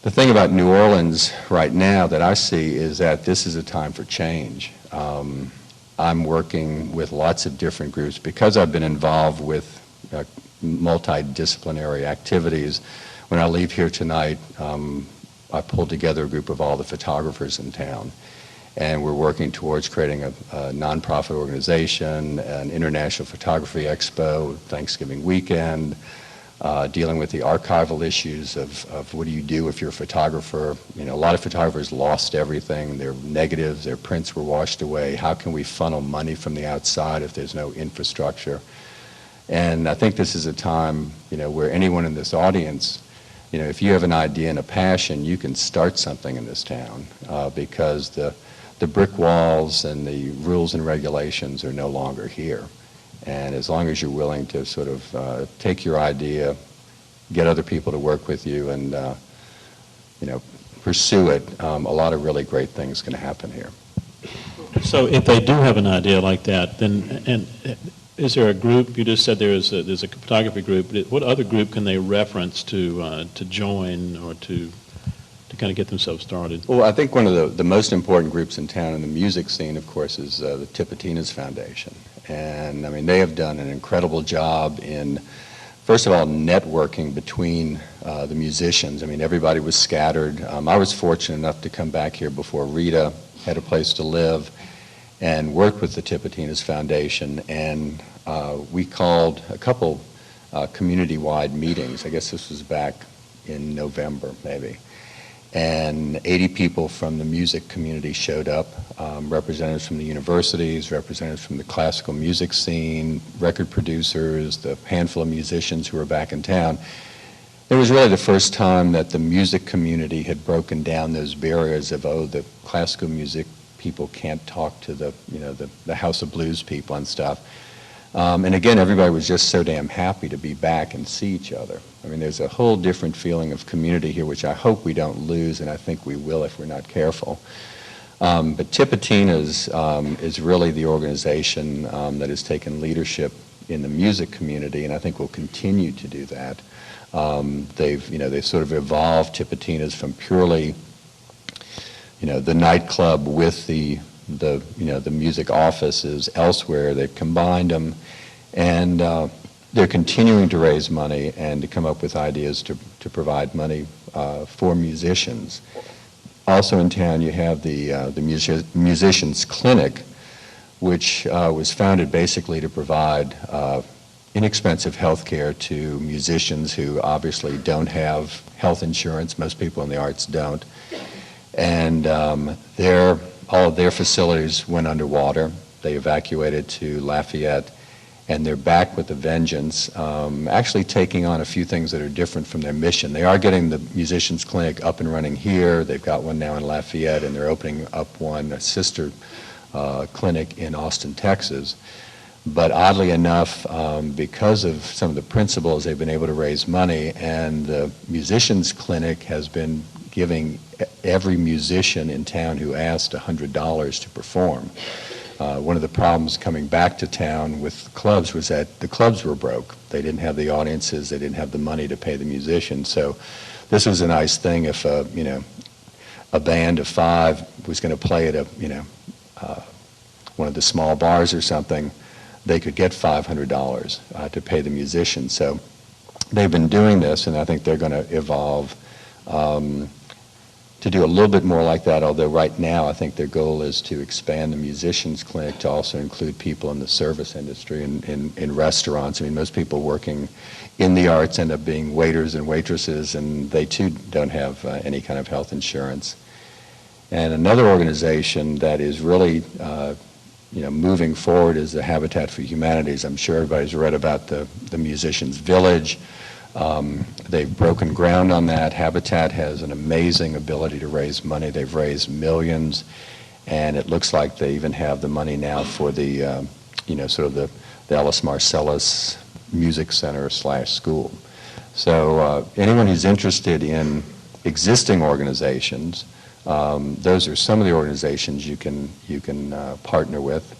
The thing about New Orleans right now that I see is that this is a time for change. I'm working with lots of different groups because I've been involved with multidisciplinary activities. When I leave here tonight, I pulled together a group of all the photographers in town, and we're working towards creating a nonprofit organization, an international photography expo, Thanksgiving weekend, dealing with the archival issues of what do you do if you're a photographer. You know, a lot of photographers lost everything. Their negatives, their prints were washed away. How can we funnel money from the outside if there's no infrastructure? And I think this is a time, you know, where anyone in this audience, you know, if you have an idea and a passion, you can start something in this town because the brick walls and the rules and regulations are no longer here. And as long as you're willing to sort of take your idea, get other people to work with you, and you know, pursue it, a lot of really great things can happen here. So, if they do have an idea like that, then is there a group? You just said there's a photography group. What other group can they reference to join or to kind of get themselves started? Well, I think one of the most important groups in town in the music scene, of course, is the Tipitinas Foundation. And I mean, they have done an incredible job in, first of all, networking between the musicians. I mean, everybody was scattered. I was fortunate enough to come back here before Rita had a place to live and worked with the Tipitinas Foundation. And we called a couple community-wide meetings. I guess this was back in November, maybe. And 80 people from the music community showed up, representatives from the universities, representatives from the classical music scene, record producers, the handful of musicians who were back in town. It was really the first time that the music community had broken down those barriers of, oh, the classical music people can't talk to the, you know, the House of Blues people and stuff. And again, everybody was just so damn happy to be back and see each other. I mean, there's a whole different feeling of community here, which I hope we don't lose, and I think we will if we're not careful. But Tipitinas is really the organization that has taken leadership in the music community, and I think will continue to do that. They've sort of evolved Tipitinas from purely, you know, the nightclub with the music offices elsewhere. They've combined them, and they're continuing to raise money and to come up with ideas to provide money for musicians. Also in town, you have the Musicians Clinic, which was founded basically to provide inexpensive health care to musicians who obviously don't have health insurance. Most people in the arts don't. And all of their facilities went underwater. They evacuated to Lafayette, and they're back with a vengeance, actually taking on a few things that are different from their mission. They are getting the Musicians Clinic up and running here. They've got one now in Lafayette, and they're opening up one, a sister clinic in Austin, Texas. But oddly enough, because of some of the principles, they've been able to raise money, and the Musicians Clinic has been giving every musician in town who asked $100 to perform. One of the problems coming back to town with clubs was that the clubs were broke. They didn't have the audiences, they didn't have the money to pay the musicians. So this was a nice thing if a band of 5 was going to play at one of the small bars or something, they could get $500 to pay the musicians. So they've been doing this, and I think they're going to evolve to do a little bit more like that, although right now I think their goal is to expand the Musicians Clinic to also include people in the service industry and in restaurants. I mean, most people working in the arts end up being waiters and waitresses, and they too don't have any kind of health insurance. And another organization that is really moving forward is the Habitat for Humanities. I'm sure everybody's read about the Musicians Village. They've broken ground on that. Habitat has an amazing ability to raise money. They've raised millions, and it looks like they even have the money now for the, the Ellis Marcellus Music Center / school. So anyone who's interested in existing organizations, those are some of the organizations you can partner with.